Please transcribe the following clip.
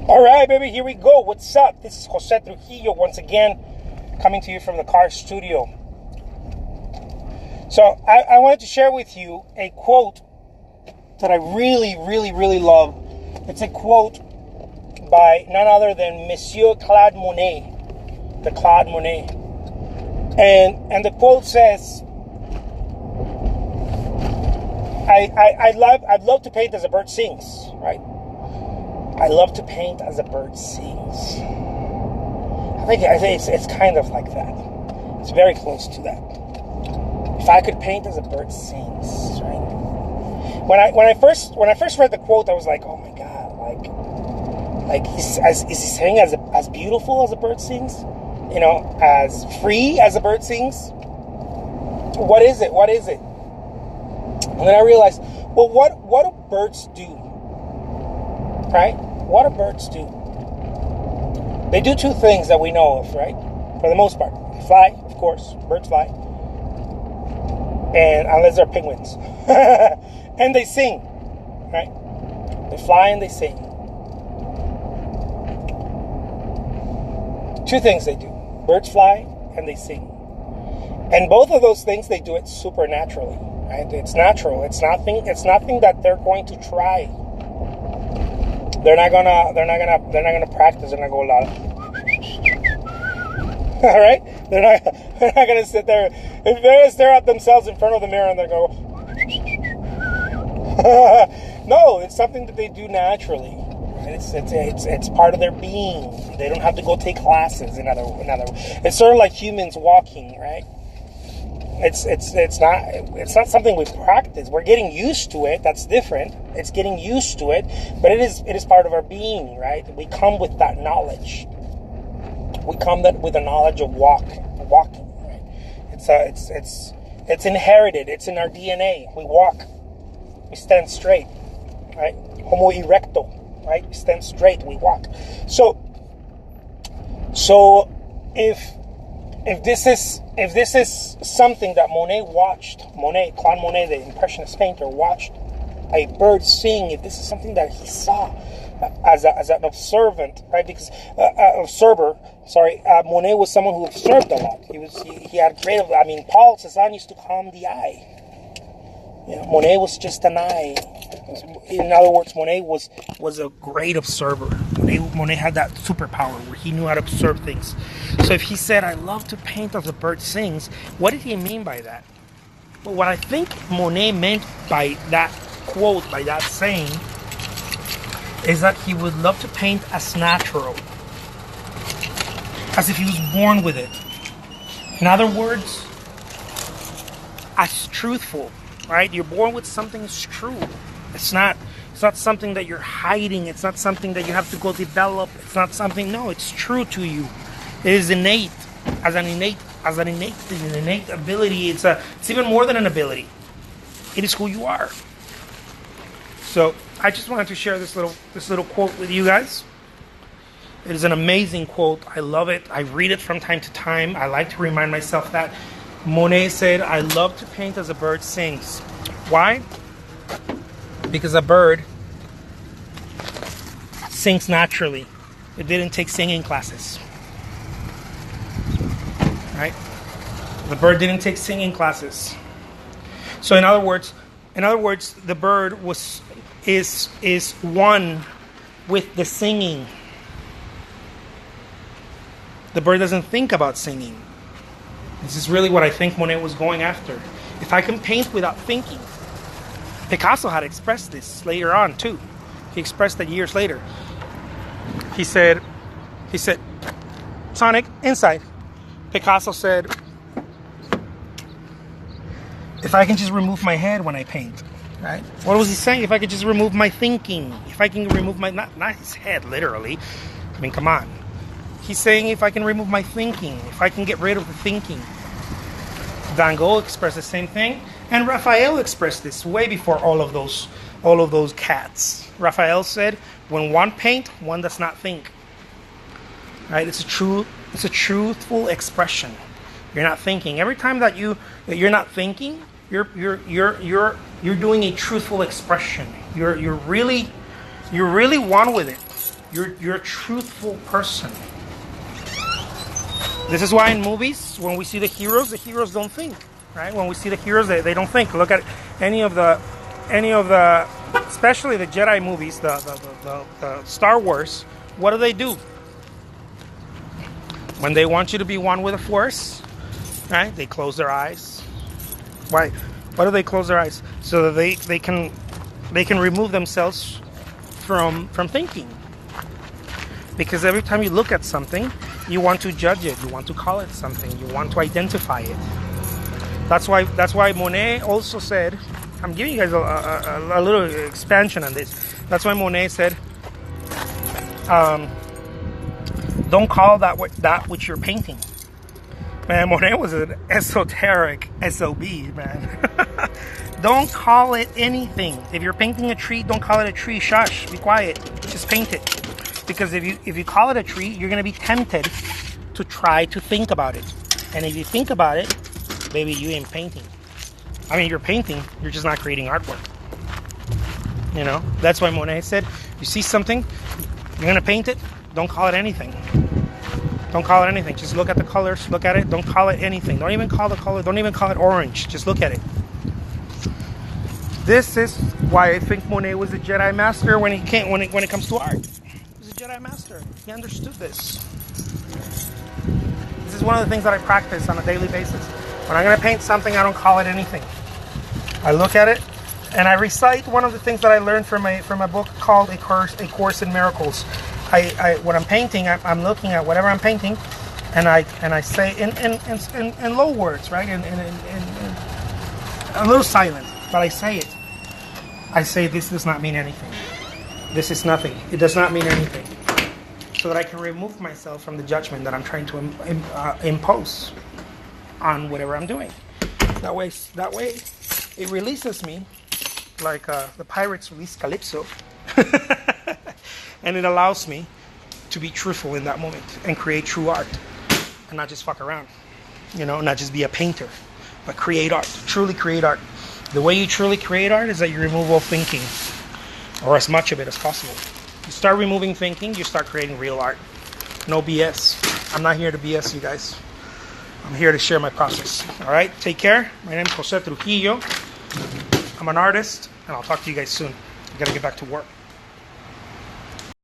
All right, baby, here we go. What's up? This is Jose Trujillo once again, coming to you from the car studio. So I wanted to share with you a quote that I really, really, really love. It's a quote by none other than Monsieur Claude Monet, the Claude Monet. And the quote says, I'd love to paint as a bird sings, right? I love to paint as a bird sings. I think it's kind of like that. It's very close to that. If I could paint as a bird sings, right? When I first read the quote, I was like, oh my God, like is he saying as beautiful as a bird sings? You know, as free as a bird sings? What is it? What is it? And then I realized, well, what do birds do? Right? What do birds do? They do two things that we know of, right? For the most part. They fly, of course. Birds fly. And unless they're penguins. And they sing. Right? They fly and they sing. Two things they do. Birds fly and they sing. And both of those things, they do it supernaturally. Right? It's natural. It's nothing that they're going to try. They're not gonna practice. They're not gonna go a lot. All right, they're not gonna sit there. If they stare at themselves in front of the mirror and they go, no, it's something that they do naturally. Right? It's part of their being. They don't have to go take classes. In other, it's sort of like humans walking, right? It's not something we practice. We're getting used to it. That's different. It's getting used to it, but it is part of our being, right? We come with that knowledge. We come with the knowledge of walking. Right? It's inherited. It's in our DNA. We walk. We stand straight, right? Homo erecto, right? We stand straight. We walk. So if this is something that Claude Monet, the Impressionist painter, watched a bird sing, if this is something that he saw as an observant, right? Because Monet was someone who observed a lot. He had creative. I mean, Paul Cézanne used to call him the eye. You know, Monet was just an eye. In other words, Monet was a great observer. Monet had that superpower where he knew how to observe things. So if he said, I love to paint as a bird sings, what did he mean by that? Well, what I think Monet meant by that quote, by that saying, is that he would love to paint as natural, as if he was born with it. In other words, as truthful, right? You're born with something that's true. It's not something that you're hiding. It's not something that you have to go develop. It's not something. No, it's true to you. It is innate, as an innate ability. It's even more than an ability. It is who you are. So I just wanted to share this little quote with you guys. It is an amazing quote. I love it. I read it from time to time. I like to remind myself that Monet said, "I love to paint as a bird sings." Why? Because a bird sings naturally. It didn't take singing classes. Right? The bird didn't take singing classes. So in other words, the bird is one with the singing. The bird doesn't think about singing. This is really what I think Monet was going after. If I can paint without thinking. Picasso had expressed this later on too. He expressed it years later. He said, Sonic, inside. Picasso said, if I can just remove my head when I paint, right? What was he saying? If I could just remove my thinking, if I can remove my, not his head literally. I mean, come on. He's saying if I can remove my thinking, if I can get rid of the thinking. Van Gogh expressed the same thing. And Raphael expressed this way before all of those cats. Raphael said, when one paint, one does not think. Right? It's a truthful expression. You're not thinking. Every time that you're not thinking, you're doing a truthful expression. You're really one with it. You're a truthful person. This is why in movies, when we see the heroes don't think, right? When we see the heroes, they don't think. Look at any of the, especially the Jedi movies, the Star Wars. What do? When they want you to be one with the Force, right? They close their eyes. Why? Why do they close their eyes? So that they can remove themselves from thinking. Because every time you look at something, you want to judge it, you want to call it something, you want to identify it. That's why Monet also said, I'm giving you guys a little expansion on this. That's why Monet said, don't call that which you're painting. Man, Monet was an esoteric SOB, man. Don't call it anything. If you're painting a tree, don't call it a tree. Shush, be quiet. Just paint it. Because if you call it a tree, you're going to be tempted to try to think about it. And if you think about it, baby, you ain't painting. I mean, you're painting, you're just not creating artwork. You know, that's why Monet said, you see something, you're going to paint it, don't call it anything. Don't call it anything. Just look at the colors, look at it, don't call it anything. Don't even call the color, don't even call it orange. Just look at it. This is why I think Monet was a Jedi master when it comes to art. Jedi master. He understood this. This is one of the things that I practice on a daily basis. When I'm going to paint something, I don't call it anything. I look at it and I recite one of the things that I learned from a book called A Course in Miracles. When I'm painting, I'm looking at whatever I'm painting, and I say in low words, right? In a little silent, but I say it. I say this does not mean anything. This is nothing. It does not mean anything. So that I can remove myself from the judgment that I'm trying to impose on whatever I'm doing. That way, it releases me like the pirates release Calypso. And it allows me to be truthful in that moment and create true art. And not just fuck around. You know, not just be a painter, but create art. Truly create art. The way you truly create art is that you remove all thinking. Or as much of it as possible. You start removing thinking, you start creating real art. No BS. I'm not here to BS you guys. I'm here to share my process. All right, take care. My name is Jose Trujillo. I'm an artist, and I'll talk to you guys soon. I gotta get back to work.